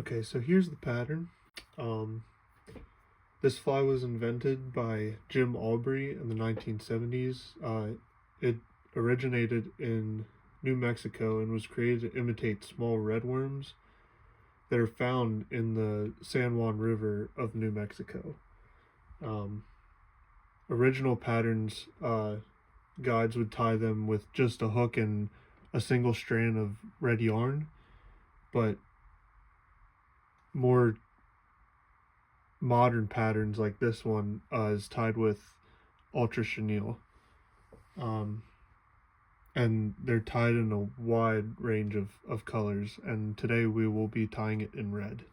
Okay, so here's the pattern. This fly was invented by Jim Aubrey in the 1970s. It originated in New Mexico and was created to imitate small redworms that are found in the San Juan River of New Mexico. Original patterns, guides would tie them with just a hook and a single strand of red yarn, but more modern patterns like this one is tied with Ultra Chenille. And they're tied in a wide range of colors, and today we will be tying it in red.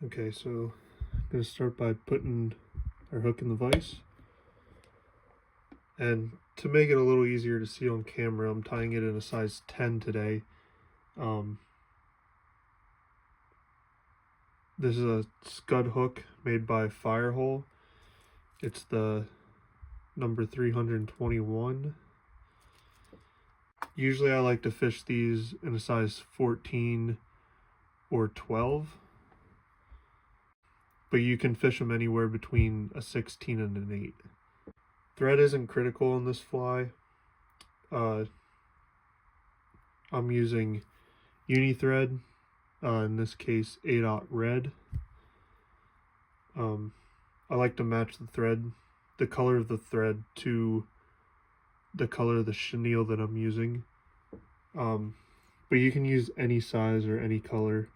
Okay, so I'm going to start by putting our hook in the vise. And to make it a little easier to see on camera, I'm tying it in a size 10 today. This is a Scud hook made by Firehole. It's the number 321. Usually I like to fish these in a size 14 or 12. But you can fish them anywhere between a 16 and an 8. Thread isn't critical on this fly. I'm using Uni-thread, in this case 8/0 red. I like to match the color of the thread to the color of the chenille that I'm using. But you can use any size or any color.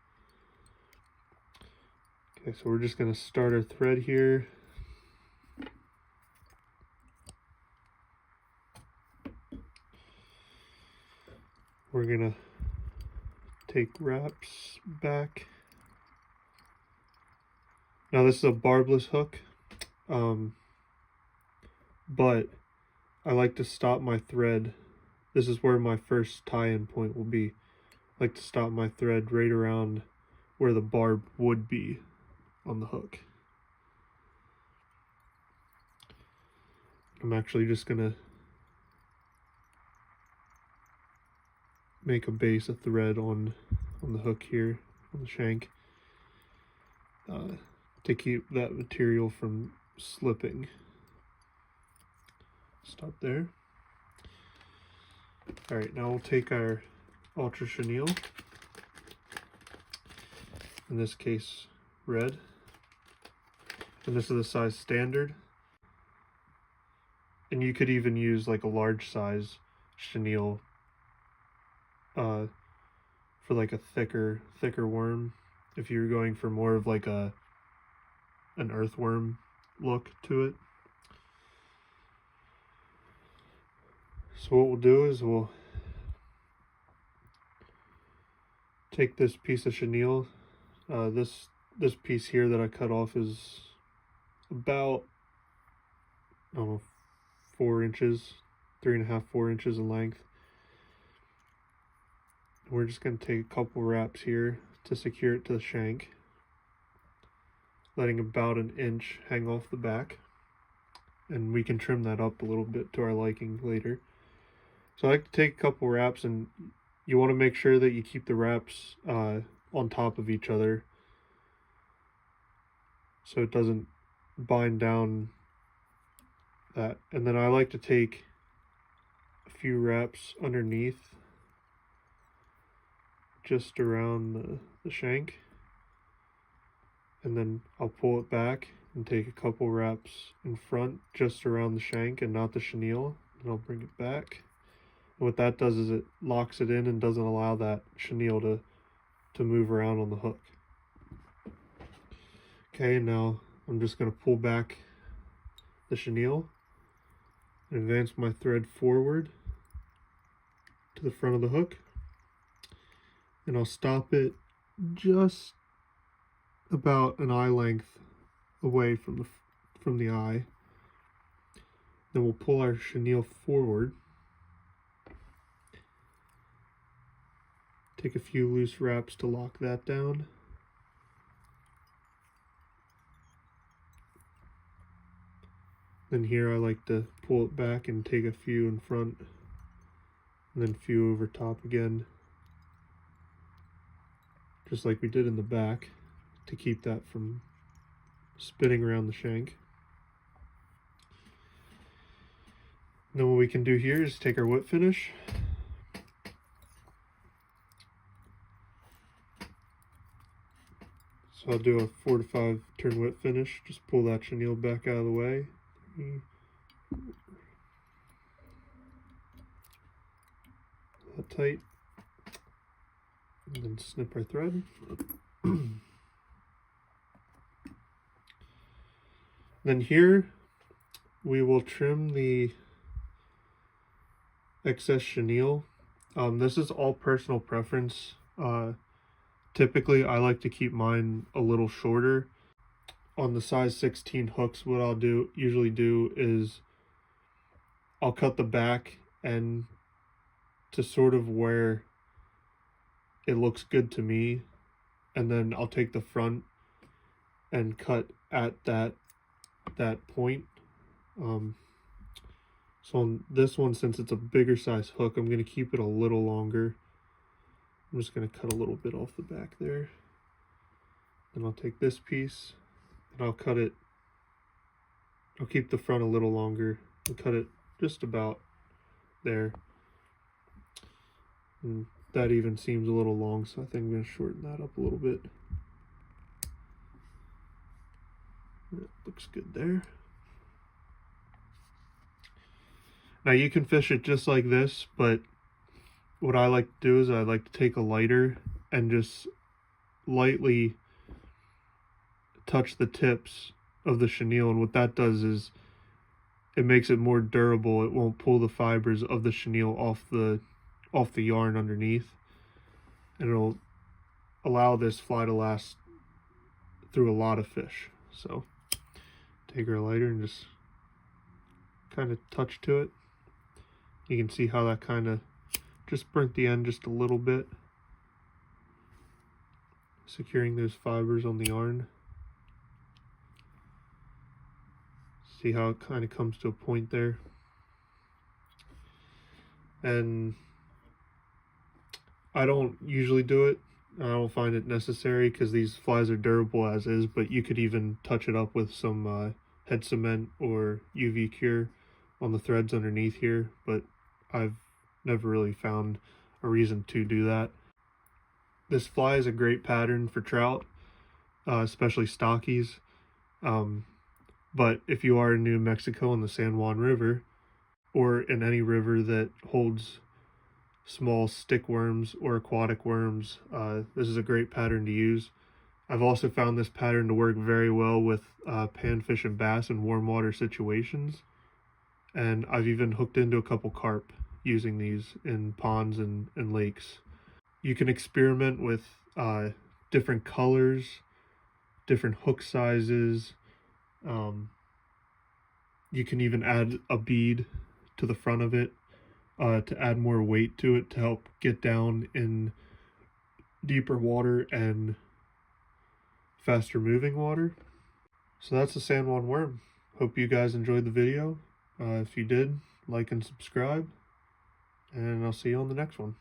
Okay, so we're just going to start our thread here. We're going to take wraps back. Now this is a barbless hook, but I like to stop my thread. This is where my first tie-in point will be. I like to stop my thread right around where the barb would be on the hook. I'm actually just gonna make a base of thread on the hook here, on the shank, to keep that material from slipping. Stop there. Alright, now we'll take our Ultra Chenille, in this case red, and this is the size standard, and you could even use like a large size chenille for like a thicker worm, if you're going for more of like an earthworm look to it. So what we'll do is we'll take this piece of chenille. This piece here that I cut off is about, I don't know, 4 inches, 3.5, 4 inches in length. We're just going to take a couple wraps here to secure it to the shank, letting about an inch hang off the back, and we can trim that up a little bit to our liking later. So I like to take a couple wraps, and you want to make sure that you keep the wraps on top of each other so it doesn't bind down that. And then I like to take a few wraps underneath, just around the shank, and then I'll pull it back and take a couple wraps in front just around the shank and not the chenille, and I'll bring it back. And what that does is it locks it in and doesn't allow that chenille to move around on the hook. Okay, now I'm just going to pull back the chenille and advance my thread forward to the front of the hook, and I'll stop it just about an eye length away from the eye. Then we'll pull our chenille forward, take a few loose wraps to lock that down, Then here I like to pull it back and take a few in front, and then a few over top again, just like we did in the back, to keep that from spinning around the shank. And then what we can do here is take our whip finish, so I'll do a 4 to 5 turn whip finish. Just pull that chenille back out of the way. That tight. And then snip our thread. Then here we will trim the excess chenille. This is all personal preference. Typically I like to keep mine a little shorter. On the size 16 hooks, what I'll usually do is I'll cut the back end to sort of where it looks good to me, and then I'll take the front and cut at that point. So on this one, since it's a bigger size hook, I'm going to keep it a little longer. I'm just going to cut a little bit off the back there. Then I'll take this piece and I'll cut it. I'll keep the front a little longer and cut it just about there. And that even seems a little long, so I think I'm going to shorten that up a little bit. That looks good there. Now you can fish it just like this, but what I like to do is I like to take a lighter and just lightly touch the tips of the chenille, and what that does is it makes it more durable. It won't pull the fibers of the chenille off the yarn underneath, and it'll allow this fly to last through a lot of fish. So take our lighter and just kind of touch to it. You can see how that kind of just burnt the end just a little bit, securing those fibers on the yarn. See how it kind of comes to a point there. And I don't usually do it. I don't find it necessary because these flies are durable as is, but you could even touch it up with some head cement or UV cure on the threads underneath here, but I've never really found a reason to do that. This fly is a great pattern for trout, especially stockies. But if you are in New Mexico in the San Juan River, or in any river that holds small stick worms or aquatic worms, this is a great pattern to use. I've also found this pattern to work very well with panfish and bass in warm water situations, and I've even hooked into a couple carp using these in ponds and lakes. You can experiment with different colors, different hook sizes. You can even add a bead to the front of it to add more weight to it to help get down in deeper water and faster moving water. So that's the San Juan Worm. Hope you guys enjoyed the video. If you did, like and subscribe, and I'll see you on the next one.